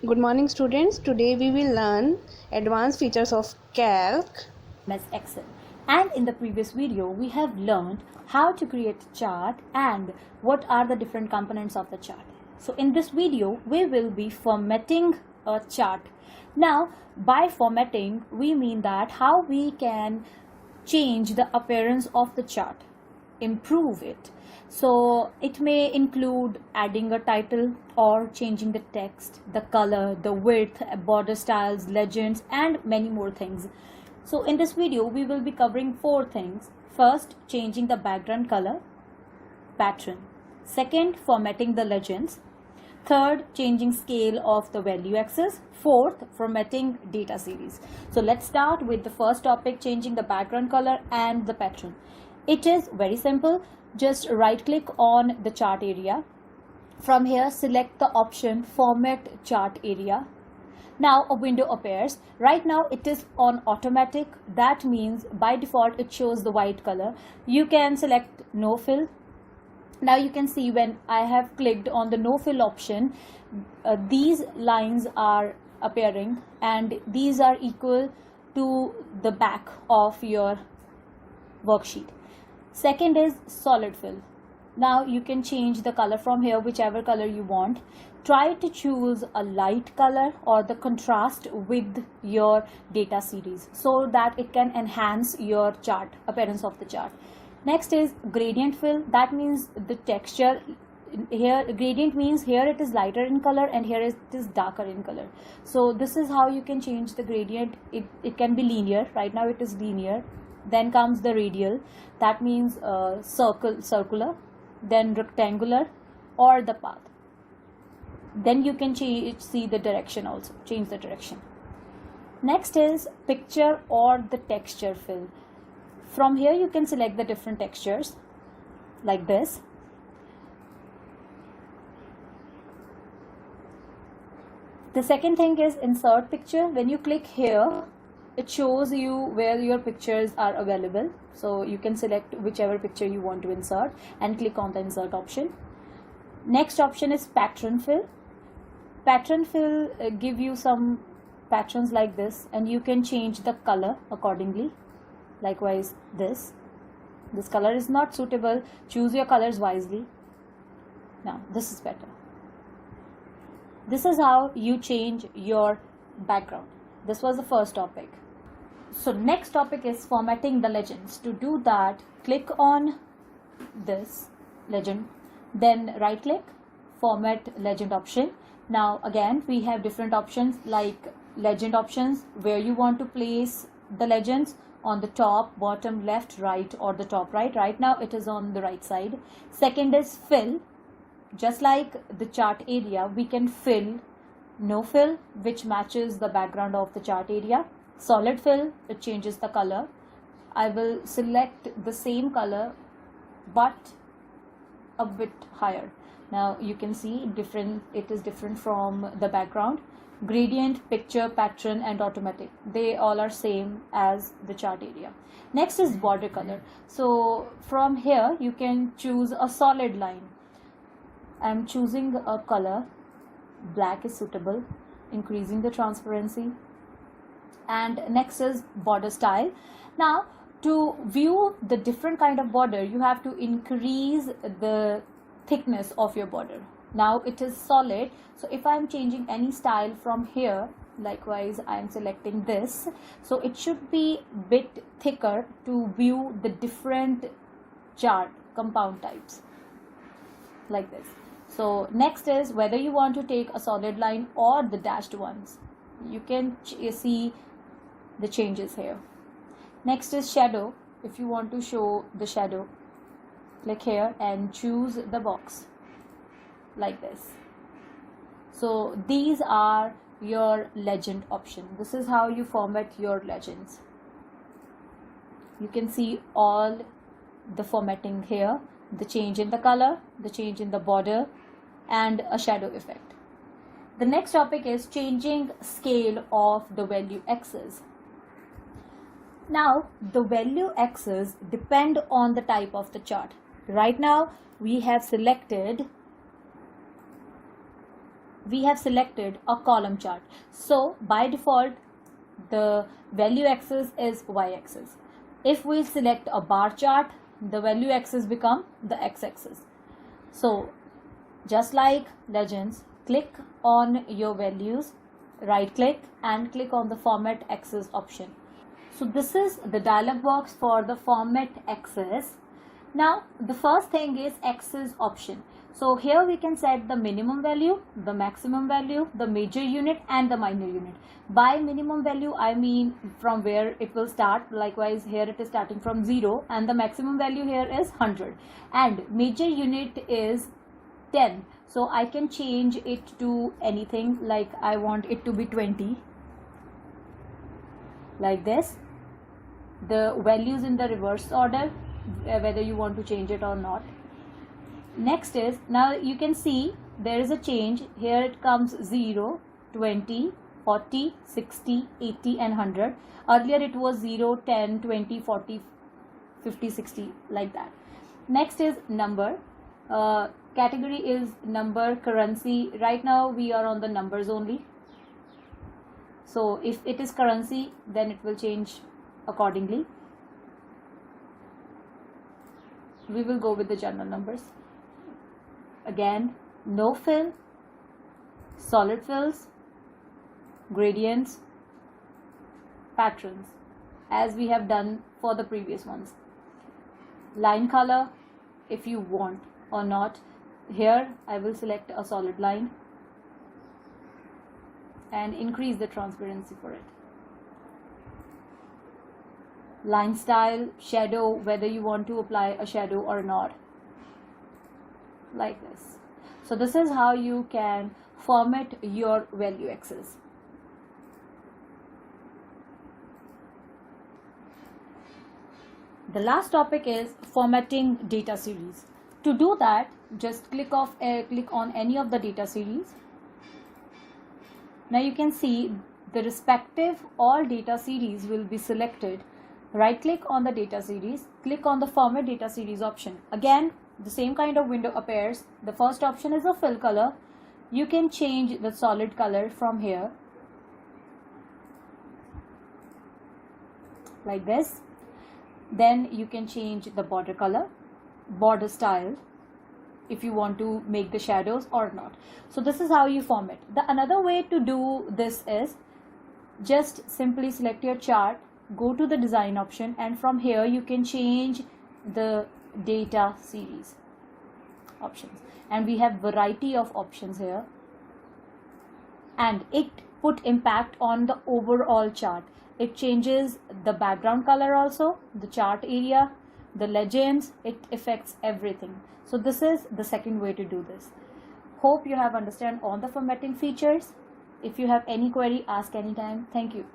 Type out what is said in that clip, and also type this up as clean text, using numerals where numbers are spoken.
Good morning students. Today we will learn advanced features of Calc. MS Excel. And in the previous video, we have learned how to create a chart and what are the different components of the chart. So in this video, we will be formatting a chart. Now, by formatting, we mean that how we can change the appearance of the chart, improve it. So it may include adding a title or changing the text, the color, the width, border styles, legends, and many more things. So in this video, we will be covering 4 things. First, changing the background color, pattern. Second, formatting the legends. Third, changing scale of the value axis. Fourth, formatting data series. So let's start with the first topic, changing the background color and the pattern. It is very simple. Just right click on the chart area. From here, select the option format chart area. Now a window appears. Right now it is on automatic. That means by default it shows the white color. You can select no fill. Now you can see when I have clicked on the no fill option, these lines are appearing and these are equal to the back of your worksheet. Second is solid fill. Now you can change the color from here, whichever color you want. Try to choose a light color or the contrast with your data series so that it can enhance your chart, appearance of the chart. Next is gradient fill. That means the texture. Here gradient means here it is lighter in color and here it is darker in color. So this is how you can change the gradient. It can be linear. Right now it is linear. Then comes the radial. That means circular, then rectangular, or the path. Then you can see the direction also, change the direction. Next is picture or the texture fill. From here you can select the different textures like this. The second thing is insert picture. When you click here, it shows you where your pictures are available. So you can select whichever picture you want to insert and click on the insert option. Next option is pattern fill. Pattern fill give you some patterns like this and you can change the color accordingly. Likewise this color is not suitable. Choose your colors wisely. Now this is better. This is how you change your background. This was the first topic. So next topic is formatting the legends. To do that, click on this legend, then right click, format legend option. Now again we have different options like legend options, where you want to place the legends, on the top, bottom, left, right, or the top right. Right now it is on the right side. Second is fill. Just like the chart area, we can fill no fill, which matches the background of the chart area. Solid fill, it changes the color. I will select the same color but a bit higher. Now you can see it is different from the background. Gradient, picture, pattern, and automatic, they all are same as the chart area. Next is border color. So from here you can choose a solid line. I'm choosing a color, black is suitable, increasing the transparency. And next is border style. Now to view the different kind of border, you have to increase the thickness of your border. Now it is solid, so if I'm changing any style from here, likewise I'm selecting this, so it should be bit thicker to view the different chart compound types like this. So next is whether you want to take a solid line or the dashed ones. You can see the changes here. Next is shadow. If you want to show the shadow, click here and choose the box like this. So these are your legend option. This is how you format your legends. You can see all the formatting here, the change in the color, the change in the border, and a shadow effect. The next topic is changing scale of the value axis. Now the value axis depend on the type of the chart. Right now we have selected we have selected a column chart. So by default, the value axis is y-axis. If we select a bar chart, the value axis become the x-axis. So just like Legends, click on your values, right click and click on the format axis option. So this is the dialog box for the format axis. Now the first thing is axis option. So here we can set the minimum value, the maximum value, the major unit and the minor unit. By minimum value I mean from where it will start. Likewise here it is starting from 0 and the maximum value here is 100 and major unit is 10. So I can change it to anything, like I want it to be 20, like this. The values in the reverse order, whether you want to change it or not. Next is, now you can see there is a change. Here it comes 0, 20, 40, 60, 80 and 100. Earlier it was 0, 10, 20, 40, 50, 60, like that. Next is number. Category is number. Currency, right now we are on the numbers only. So if it is currency, then it will change accordingly. We will go with the general numbers. Again, no fill, solid fills, gradients, patterns, as we have done for the previous ones. Line color, if you want or not. Here I will select a solid line and increase the transparency for it. Line style, shadow, whether you want to apply a shadow or not, like this. So this is how you can format your value axis. The last topic is formatting data series. To do that, just click on any of the data series. Now you can see the respective all data series will be selected. Right click on the data series, click on the format data series option. Again, the same kind of window appears. The first option is a fill color. You can change the solid color from here, like this. Then you can change the border color, border style, if you want to make the shadows or not. So this is how you format. The another way to do this is just simply select your chart, go to the design option, and from here you can change the data series options, and we have variety of options here, and it put impact on the overall chart. It changes the background color also, the chart area, the legends, it affects everything. So this is the second way to do this. Hope you have understand all the formatting features. If you have any query, ask anytime. Thank you.